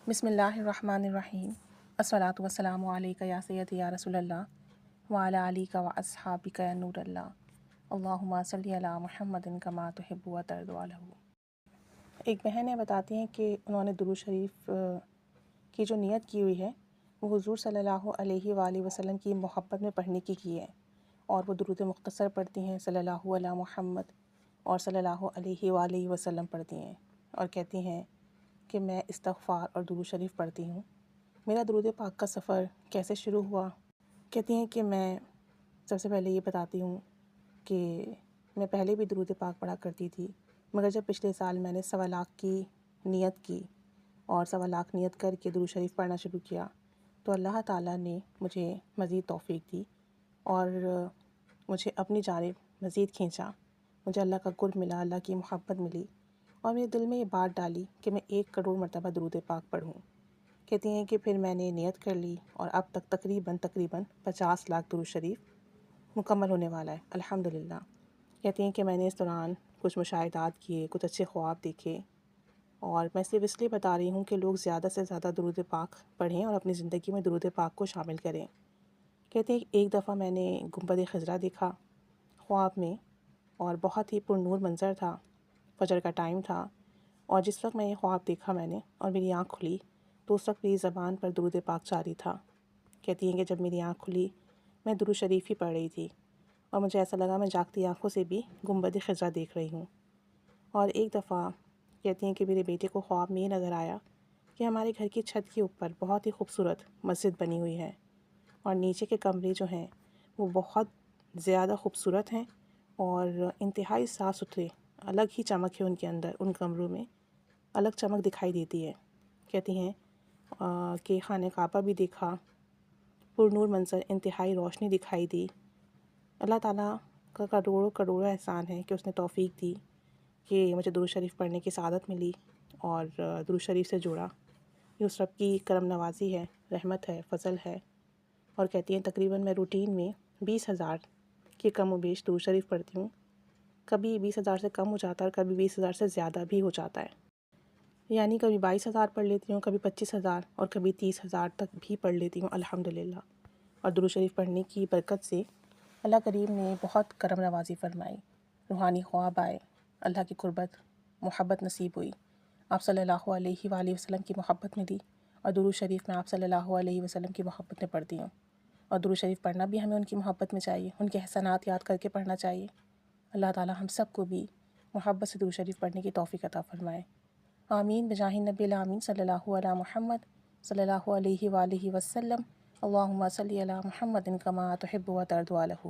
بسم اللہ الرحمن الرحیم الصلاۃ والسلام علیک یا سیدی یا رسول اللہ وعلی علیک و اصحابک یا نور اللہ اللہم صلی علی محمد کما تحب و ترضی عنہ۔ ایک بہن ہے بتاتی ہیں کہ انہوں نے درود شریف کی جو نیت کی ہوئی ہے وہ حضور صلی اللہ علیہ وآلہ وسلم کی محبت میں پڑھنے کی ہے، اور وہ درود مختصر پڑھتی ہیں، صلی اللہ علی محمد اور صلی اللہ علیہ وآلہ وسلم پڑھتی ہیں، اور کہتی ہیں کہ میں استغفار اور درود شریف پڑھتی ہوں۔ میرا درود پاک کا سفر کیسے شروع ہوا؟ کہتی ہیں کہ میں سب سے پہلے یہ بتاتی ہوں کہ میں پہلے بھی درود پاک پڑھا کرتی تھی، مگر جب پچھلے سال میں نے 1.25 کی نیت کی اور 1.25 نیت کر کے درود شریف پڑھنا شروع کیا تو اللہ تعالیٰ نے مجھے مزید توفیق دی اور مجھے اپنی جانب مزید کھینچا، مجھے اللہ کا قرب ملا، اللہ کی محبت ملی، اور میرے دل میں یہ بات ڈالی کہ میں 1 کروڑ مرتبہ درود پاک پڑھوں۔ کہتی ہیں کہ پھر میں نے نیت کر لی اور اب تک تقریباً 50 لاکھ درود شریف مکمل ہونے والا ہے الحمدللہ۔ کہتی ہیں کہ میں نے اس دوران کچھ مشاہدات کیے، کچھ اچھے خواب دیکھے، اور میں صرف اس لیے بتا رہی ہوں کہ لوگ زیادہ سے زیادہ درود پاک پڑھیں اور اپنی زندگی میں درود پاک کو شامل کریں۔ کہتے ہیں کہ ایک دفعہ میں نے گنبد خضرا دیکھا خواب میں، اور بہت ہی پرنور منظر تھا، فجر کا ٹائم تھا، اور جس وقت میں یہ خواب دیکھا میں نے اور میری آنکھ کھلی تو اس وقت میری زبان پر درود پاک جاری تھا۔ کہتی ہیں کہ جب میری آنکھ کھلی میں درود شریف ہی پڑھ رہی تھی، اور مجھے ایسا لگا میں جاگتی آنکھوں سے بھی گنبد خضرا دیکھ رہی ہوں۔ اور ایک دفعہ کہتی ہیں کہ میرے بیٹے کو خواب میں یہ نظر آیا کہ ہمارے گھر کی چھت کے اوپر بہت ہی خوبصورت مسجد بنی ہوئی ہے، اور نیچے کے کمرے جو ہیں وہ بہت زیادہ خوبصورت ہیں اور انتہائی صاف ستھرے، الگ ہی چمک ہے ان کے اندر، ان کمروں میں الگ چمک دکھائی دیتی ہے۔ کہتی ہیں کہ خانہ کعبہ بھی دیکھا، پرنور منظر، انتہائی روشنی دکھائی دی۔ اللہ تعالیٰ کا کروڑوں کروڑوں احسان ہے کہ اس نے توفیق دی کہ مجھے درود شریف پڑھنے کی سعادت ملی اور درود شریف سے جڑا۔ یہ اس رب کی کرم نوازی ہے، رحمت ہے، فضل ہے۔ اور کہتی ہیں تقریباً میں روٹین میں 20,000 کے کم و بیش درود شریف پڑھتی ہوں، کبھی 20,000 سے کم ہو جاتا ہے اور کبھی 20,000 سے زیادہ بھی ہو جاتا ہے، یعنی کبھی 22,000 پڑھ لیتی ہوں، کبھی 25,000 اور کبھی 30,000 تک بھی پڑھ لیتی ہوں الحمدللہ۔ اور درود شریف پڑھنے کی برکت سے اللہ کریم نے بہت کرم نوازی فرمائی، روحانی خواب آئے، اللہ کی قربت محبت نصیب ہوئی، آپ صلی اللہ علیہ وآلہ وسلم کی محبت ملی، اور درود شریف میں آپ صلی اللہ علیہ وسلم کی محبت میں پڑھتی ہوں۔ اور درود شریف پڑھنا بھی ہمیں ان کی محبت میں چاہیے، ان کے احسانات یاد کر کے پڑھنا چاہیے۔ اللہ تعالیٰ ہم سب کو بھی محبت سے درود شریف پڑھنے کی توفیق عطا فرمائے، آمین بجاہ نبی الامین صلی اللہ علی محمد صلی اللہ علیہ وآلہ وسلم۔ اللہم صلی علی محمد کما تحب و ترضی عنہ۔